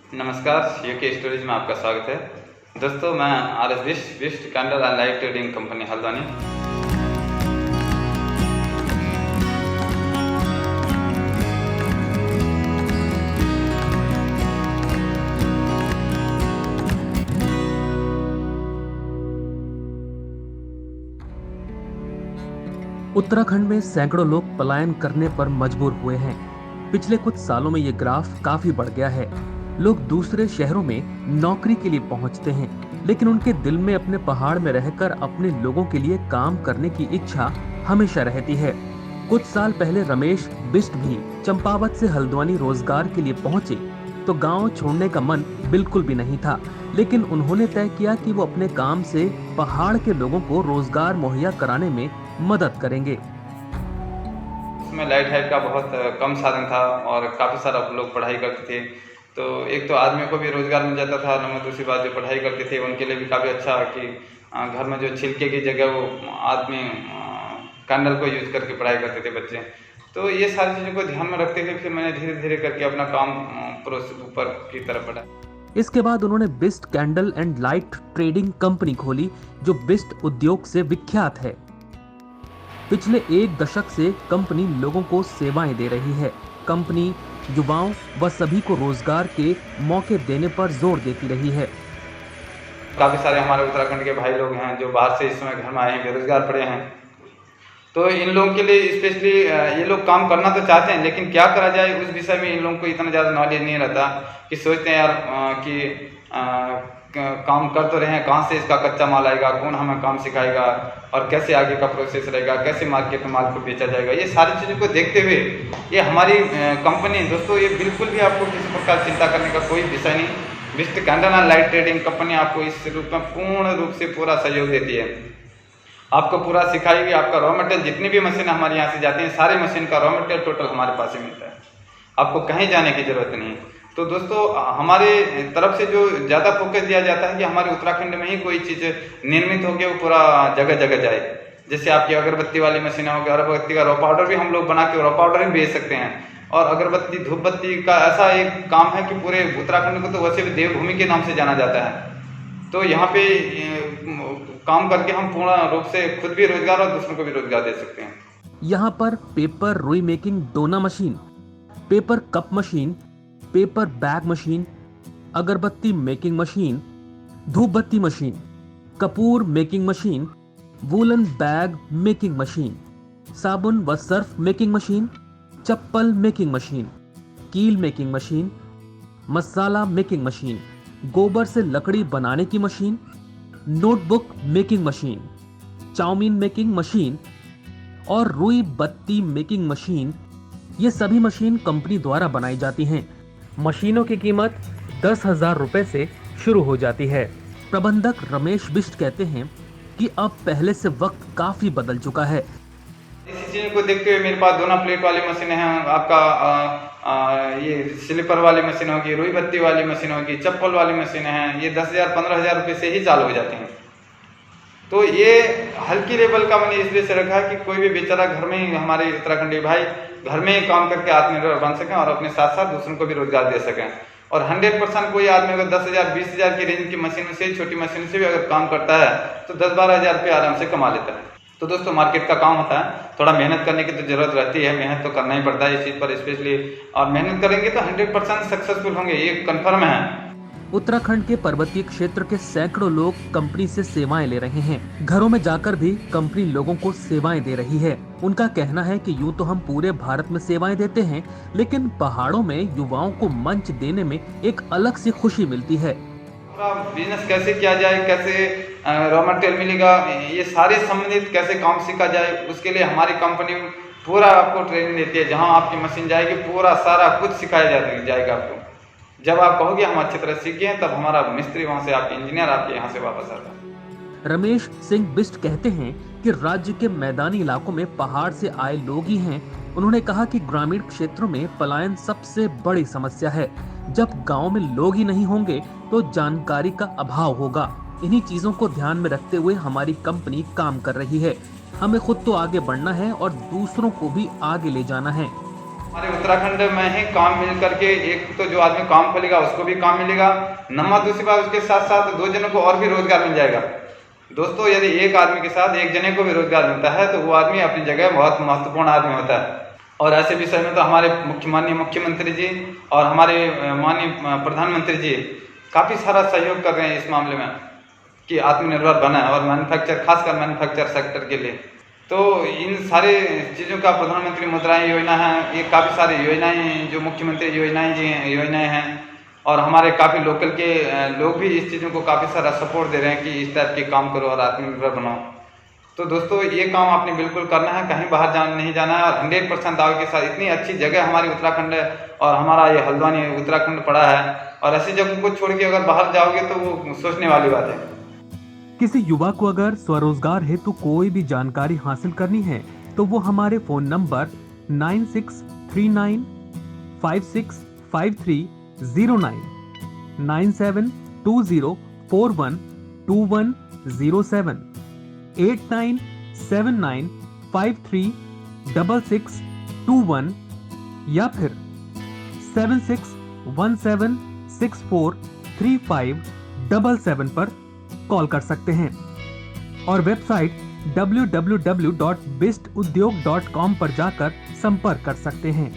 नमस्कार, UK stories में आपका स्वागत है। दोस्तों, मैं R S Bisht candle and light trading company Haldwani. Uttarakhand में सैकड़ों लोग पलायन करने पर मजबूर हुए हैं। पिछले कुछ सालों में ये ग्राफ काफी बढ़ गया है। लोग दूसरे शहरों में नौकरी के लिए पहुंचते हैं, लेकिन उनके दिल में अपने पहाड़ में रहकर अपने लोगों के लिए काम करने की इच्छा हमेशा रहती है। कुछ साल पहले रमेश बिष्ट भी चंपावत से हल्द्वानी रोजगार के लिए पहुंचे तो गांव छोड़ने का मन बिल्कुल भी नहीं था, लेकिन उन्होंने तय किया कि वो अपने काम से पहाड़ के लोगों को रोजगार मुहैया कराने में मदद करेंगे। इसमें लाइट हाइट का बहुत कम साधन था और काफ़ी सारा लोग पढ़ाई करते थे। तो एक तो आदमी को भी रोज़गार मिल जाता था, नंबर दूसरी बात जो पढ़ाई करते थे उनके लिए भी काफ़ी अच्छा कि घर में जो छिलके की जगह वो आदमी कैंडल को यूज़ करके पढ़ाई करते थे बच्चे। तो ये सारी चीज़ों को ध्यान में रखते हुए फिर मैंने धीरे धीरे करके अपना काम प्रोसेस ऊपर की तरफ बढ़ा। इसके बाद उन्होंने Bisht candle and light trading company खोली, जो बिस्ट उद्योग से विख्यात है। पिछले एक दशक से कंपनी लोगों को सेवाएं दे रही है। कंपनी युवाओं व सभी को रोजगार के मौके देने पर जोर देती रही है। काफ़ी सारे हमारे उत्तराखंड के भाई लोग हैं जो बाहर से इस समय घर में आए हैं, बेरोजगार पड़े हैं। तो इन लोगों के लिए स्पेशली ये लोग काम करना तो चाहते हैं, लेकिन क्या करा जाए उस विषय में इन लोगों को इतना ज़्यादा नॉलेज नहीं रहता कि सोचते हैं यार कि काम कर तो रहे हैं, कहाँ से इसका कच्चा माल आएगा, कौन हमें काम सिखाएगा और कैसे आगे का प्रोसेस रहेगा, कैसे मार्केट में माल को बेचा जाएगा। ये सारी चीज़ों को देखते हुए ये हमारी कंपनी दोस्तों, ये बिल्कुल भी आपको किसी प्रकार चिंता करने का कोई विषय नहीं। Bisht candle and light trading company आपको इस रूप में पूर्ण रूप से पूरा सहयोग देती है। आपको पूरा सिखाएगी। आपका रॉ मटेरियल जितनी भी मशीन हमारे यहाँ से जाती हैं, सारे मशीन का रॉ मटेरियल टोटल हमारे पास ही मिलता है। आपको कहीं जाने की जरूरत नहीं। तो दोस्तों, हमारे तरफ से जो ज़्यादा फोकस दिया जाता है कि हमारे उत्तराखंड में ही कोई चीज़ निर्मित हो गया वो पूरा जगह जगह जाए। जैसे आपकी अगरबत्ती वाली मशीन होगी, अगरबत्ती का रॉ पाउडर भी हम लोग बना के रॉ पाउडर भी बेच सकते हैं। और अगरबत्ती धूप बत्ती का ऐसा एक काम है कि पूरे उत्तराखंड को तो वैसे भी देवभूमि के नाम से जाना जाता है। तो यहाँ पे काम करके हम पूर्ण रूप से खुद भी रोजगार और दूसरों को भी रोजगार दे सकते हैं। यहाँ पर पेपर रुई मेकिंग डोना machine, paper cup machine, paper bag machine, अगरबत्ती मेकिंग मशीन, धूप बत्ती मशीन, कपूर making machine, woollen bag making machine, साबुन व सर्फ मेकिंग मशीन, चप्पल मेकिंग मशीन, कील मेकिंग मशीन, मसाला मेकिंग मशीन, गोबर से लकड़ी बनाने की machine, notebook making machine, chowmein making machine और रुई बत्ती मेकिंग मशीन, ये सभी मशीन कंपनी द्वारा बनाई जाती हैं। मशीनों की कीमत 10,000 रुपए से शुरू हो जाती है। प्रबंधक रमेश बिष्ट कहते हैं कि अब पहले से वक्त काफी बदल चुका है। इसी चीज को देखते हुए मेरे पास दोनों प्लेट वाली मशीन है, आपका ये स्लीपर वाली मशीन होगी, रुई बत्ती वाली मशीन होगी, चप्पल वाली मशीन है। ये 10,000 15,000 रुपये से ही चालू हो जाती हैं। तो ये हल्की लेवल का मैंने इसलिए से रखा है कि कोई भी बेचारा घर में ही, हमारे उत्तराखंडी भाई घर में ही काम करके आत्मनिर्भर बन सकें और अपने साथ साथ दूसरों को भी रोजगार दे सकें। और 100% कोई आदमी अगर 10,000 20,000 की रेंज की मशीन से, छोटी मशीन से भी अगर काम करता है तो 10-12,000 रुपये आराम से कमा लेता है। तो दोस्तों, मार्केट का काम होता है, थोड़ा मेहनत करने की तो जरूरत रहती है, मेहनत तो करना ही पड़ता है इस चीज़ पर स्पेशली। और मेहनत करेंगे तो 100% सक्सेसफुल होंगे, ये कन्फर्म है। उत्तराखंड के पर्वतीय क्षेत्र के सैकड़ों लोग कंपनी से सेवाएं ले रहे हैं। घरों में जाकर भी कंपनी लोगों को सेवाएं दे रही है। उनका कहना है कि यूं तो हम पूरे भारत में सेवाएं देते हैं, लेकिन पहाड़ों में युवाओं को मंच देने में एक अलग सी खुशी मिलती है। बिजनेस कैसे किया जाए, कैसे रॉ मटेरियल मिलेगा, ये सारे संबंधित कैसे काम सीखा जाए, उसके लिए हमारी कंपनी पूरा आपको ट्रेनिंग देती है। जहां आपकी मशीन जाएगी पूरा सारा कुछ सिखाया जाएगा आपको। जब आप कहोगे हम अच्छी तरह सीख गए, तब हमारा मिस्त्री वहां से, आपके इंजीनियर आपके यहाँ से वापस आता है। रमेश सिंह बिष्ट कहते हैं कि राज्य के मैदानी इलाकों में पहाड़ से आए लोग ही हैं। उन्होंने कहा कि ग्रामीण क्षेत्रों में पलायन सबसे बड़ी समस्या है। जब गांव में लोग ही नहीं होंगे तो जानकारी का अभाव होगा। इन्हीं चीजों को ध्यान में रखते हुए हमारी कंपनी काम कर रही है। हमें खुद तो आगे बढ़ना है और दूसरों को भी आगे ले जाना है। हमारे उत्तराखंड में ही काम मिल करके एक तो जो आदमी काम खोलेगा उसको भी काम मिलेगा, नंबर दूसरी बात उसके साथ साथ 2 जनों को और भी रोजगार मिल जाएगा। दोस्तों यदि एक आदमी के साथ 1 जने को भी रोजगार मिलता है तो वो आदमी अपनी जगह बहुत महत्वपूर्ण आदमी होता है। और ऐसे विषय में तो हमारे माननीय मुख्यमंत्री जी और हमारे माननीय प्रधानमंत्री जी काफ़ी सारा सहयोग कर रहे हैं इस मामले में कि आत्मनिर्भर बना और मैन्युफैक्चर, खासकर मैन्युफैक्चर सेक्टर के लिए। तो इन सारे चीज़ों का प्रधानमंत्री मुद्रा योजना है, ये काफ़ी सारी योजनाएं जो मुख्यमंत्री योजनाएं हैं और हमारे काफ़ी लोकल के लोग भी इस चीज़ों को काफ़ी सारा सपोर्ट दे रहे हैं कि इस टाइप के काम करो और आत्मनिर्भर बनाओ। तो दोस्तों ये काम आपने बिल्कुल करना है, कहीं बाहर नहीं जाना है और 100% दावे के साथ। इतनी अच्छी जगह हमारी उत्तराखंड है और हमारा ये हल्द्वानी उत्तराखंड पड़ा है और ऐसी जगह को छोड़ के अगर बाहर जाओगे तो वो सोचने वाली बात है। किसी युवा को अगर स्वरोजगार हेतु कोई भी जानकारी हासिल करनी है तो वो हमारे फोन नंबर 9639565309, 9720412107, 8979536621 या फिर 7617643577 पर कॉल कर सकते हैं और वेबसाइट www.bistudyog.com पर जाकर संपर्क कर सकते हैं।